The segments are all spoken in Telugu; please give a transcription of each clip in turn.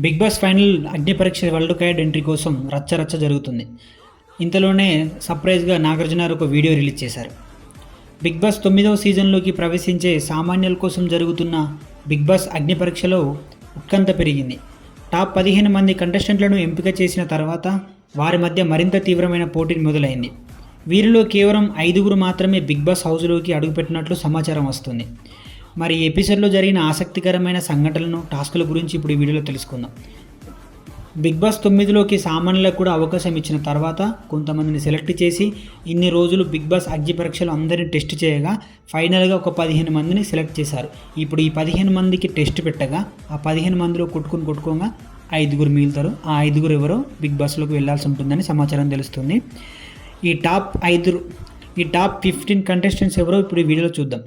బిగ్ బాస్ ఫైనల్ అగ్ని పరీక్ష వరల్డ్ కార్డ్ ఎంట్రీ కోసం రచ్చ జరుగుతుంది. ఇంతలోనే సర్ప్రైజ్గా నాగార్జున గారు ఒక వీడియో రిలీజ్ చేశారు. బిగ్ బాస్ 9వ సీజన్లోకి ప్రవేశించే సామాన్యుల కోసం జరుగుతున్న బిగ్ బాస్ అగ్ని పరీక్షలో ఉత్కంఠ పెరిగింది. టాప్ 15 మంది కంటెస్టెంట్లను ఎంపిక చేసిన తర్వాత వారి మధ్య మరింత తీవ్రమైన పోటీ మొదలైంది. వీరిలో కేవలం 5గురు మాత్రమే బిగ్ బాస్ హౌస్లోకి అడుగుపెట్టినట్లు సమాచారం వస్తుంది. మరి ఈ ఎపిసోడ్లో జరిగిన ఆసక్తికరమైన సంఘటనలను, టాస్కుల గురించి ఇప్పుడు ఈ వీడియోలో తెలుసుకుందాం. బిగ్ బాస్ 9లోకి సామాన్యులకు కూడా అవకాశం ఇచ్చిన తర్వాత కొంతమందిని సెలెక్ట్ చేసి ఇన్ని రోజులు బిగ్ బాస్ అగ్ని పరీక్షలు అందరినీ టెస్ట్ చేయగా ఫైనల్గా ఒక 15 మందిని సెలెక్ట్ చేశారు. ఇప్పుడు ఈ 15 మందికి టెస్ట్ పెట్టగా ఆ 15 మందిలో కొట్టుకోగా 5గురు మిగులుతారు. ఆ 5గురు ఎవరో బిగ్ బాస్లోకి వెళ్లాల్సి ఉంటుందని సమాచారం తెలుస్తుంది. ఈ టాప్ 15 కంటెస్టెంట్స్ ఎవరో ఇప్పుడు ఈ వీడియోలో చూద్దాం.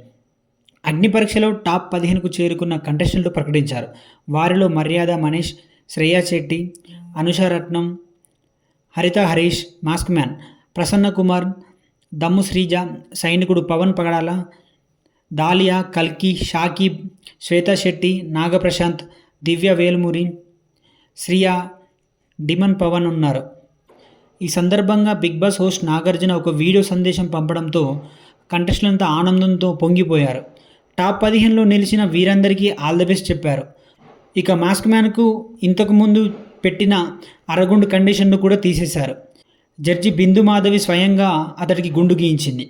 అగ్ని పరీక్షలో టాప్ 15కు చేరుకున్న కంటెస్టెంట్లు ప్రకటించారు. వారిలో మర్యాద మనీష్, శ్రేయా శెట్టి, అనుష రత్నం, హరిత హరీష్, మాస్క్ మ్యాన్ ప్రసన్న కుమార్, దమ్ము శ్రీజ, సైనికుడు పవన్ పగడాల, దాలియా, కల్కి, షాకీబ్, శ్వేతా శెట్టి, నాగప్రశాంత్, దివ్య వేల్మురి, శ్రియా, డిమన్ పవన్ ఉన్నారు. ఈ సందర్భంగా బిగ్ బాస్ హోస్ట్ నాగార్జున ఒక వీడియో సందేశం పంపడంతో కంటెస్టెంట్లంతా ఆనందంతో పొంగిపోయారు. టాప్ 15లో నిలిచిన వీరందరికీ ఆల్ ది బెస్ట్ చెప్పారు. ఇక మాస్క్ మ్యాన్కు ఇంతకుముందు పెట్టిన అరగుండు కండిషన్ను కూడా తీసేశారు. జడ్జి బిందు మాధవి స్వయంగా అతడికి గుండు గీయించింది.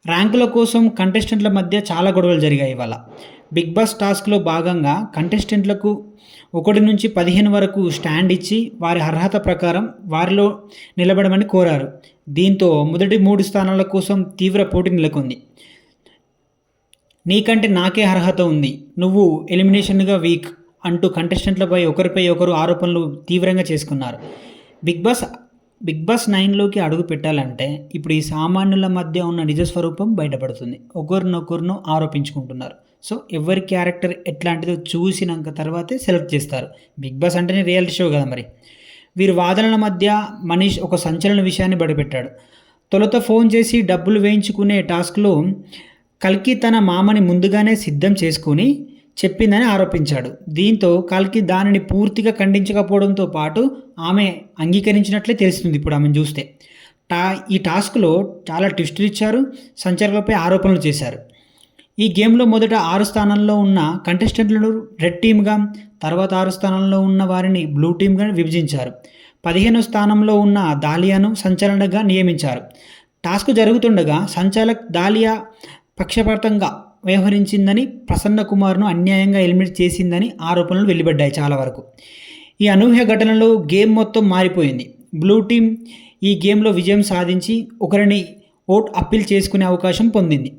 ర్యాంకుల కోసం కంటెస్టెంట్ల మధ్య చాలా గొడవలు జరిగాయి ఇవాళ. బిగ్ బాస్ టాస్క్లో భాగంగా కంటెస్టెంట్లకు 1 నుంచి 15 వరకు స్టాండ్ ఇచ్చి వారి అర్హత ప్రకారం వారిలో నిలబడమని కోరారు. దీంతో మొదటి 3 స్థానాల కోసం తీవ్ర పోటీ నెలకొంది. నీకంటే నాకే అర్హత ఉంది, నువ్వు ఎలిమినేషన్గా వీక్ అంటూ కంటెస్టెంట్లపై ఒకరిపై ఒకరు ఆరోపణలు తీవ్రంగా చేసుకున్నారు. బిగ్ బాస్ 9లోకి అడుగు పెట్టాలంటే ఇప్పుడు ఈ సామాన్యుల మధ్య ఉన్న నిజస్వరూపం బయటపడుతుంది. ఒకరినొకరును ఆరోపించుకుంటున్నారు. సో ఎవరి క్యారెక్టర్ ఎట్లాంటిదో చూసినాక తర్వాతే సెలెక్ట్ చేస్తారు. బిగ్ బాస్ అంటేనే రియాలిటీ షో కదా. మరి వీరి వాదనల మధ్య మనీష్ ఒక సంచలన విషయాన్ని బయటపెట్టాడు. తొలుత ఫోన్ చేసి డబ్బులు వేయించుకునే టాస్క్లో కల్కి తన మామని ముందుగానే సిద్ధం చేసుకుని చెప్పిందని ఆరోపించాడు. దీంతో కల్కి దానిని పూర్తిగా ఖండించకపోవడంతో పాటు ఆమె అంగీకరించినట్లే తెలుస్తుంది ఇప్పుడు ఆమెను చూస్తే. ఈ టాస్క్లో చాలా ట్విస్టులు ఇచ్చారు, సంచలనలపై ఆరోపణలు చేశారు. ఈ గేమ్లో మొదట 6 స్థానాల్లో ఉన్న కంటెస్టెంట్లను రెడ్ టీమ్గా, తర్వాత 6 స్థానాల్లో ఉన్న వారిని బ్లూ టీమ్గా విభజించారు. 15వ స్థానంలో ఉన్న దాలియాను సంచాలకుగా నియమించారు. టాస్క్ జరుగుతుండగా సంచాలక్ దాలియా పక్షపాతంగా వ్యవహరించిందని, ప్రసన్న కుమార్ను అన్యాయంగా ఎలిమినేట్ చేసిందని ఆరోపణలు వెలువడ్డాయి చాలా వరకు. ఈ అనూహ్య ఘటనలో గేమ్ మొత్తం మారిపోయింది. బ్లూ టీం ఈ గేమ్లో విజయం సాధించి ఒకరిని ఓట్ అప్పీల్ చేసుకునే అవకాశం పొందింది.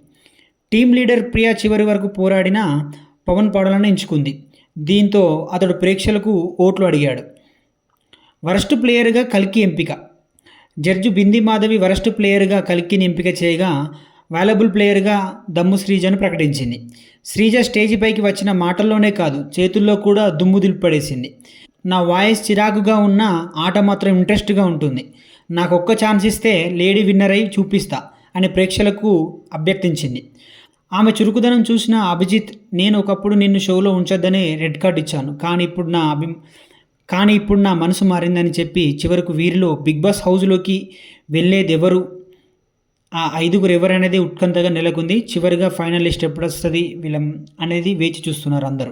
టీం లీడర్ ప్రియా చివరి వరకు పోరాడిన పవన్ పగడాలను ఎంచుకుంది. దీంతో అతడు ప్రేక్షకులకు ఓట్లు అడిగాడు. వరస్ట్ ప్లేయర్గా కల్కి ఎంపిక. జడ్జి బింది మాధవి వరస్ట్ ప్లేయర్గా కల్కిని ఎంపిక చేయగా వాల్యుబుల్ ప్లేయర్గా దమ్ము శ్రీజను ప్రకటించింది. శ్రీజ స్టేజ్ పైకి వచ్చిన మాటల్లోనే కాదు చేతుల్లో కూడా దుమ్ము దులిపడేసింది. నా వాయిస్ చిరాకుగా ఉన్న ఆట మాత్రం ఇంట్రెస్ట్గా ఉంటుంది, నాకు ఒక్క ఛాన్స్ ఇస్తే లేడీ విన్నర్ అయి చూపిస్తా అని ప్రేక్షకులకు అభ్యర్థించింది. ఆమె చురుకుదనం చూసిన అభిజిత్, నేను ఒకప్పుడు నిన్ను షోలో ఉంచొద్దని రెడ్ కార్డ్ ఇచ్చాను, కానీ ఇప్పుడు నా మనసు మారిందని చెప్పి చివరకు వీరిలో బిగ్ బాస్ హౌస్లోకి వెళ్ళేది ఎవరు, ఆ 5గురు ఎవరనేది ఉత్కంఠగా నెలకొంది. చివరిగా ఫైనలిస్ట్ ఎప్పుడు వస్తుంది వీళ్ళం అనేది వేచి చూస్తున్నారు అందరూ.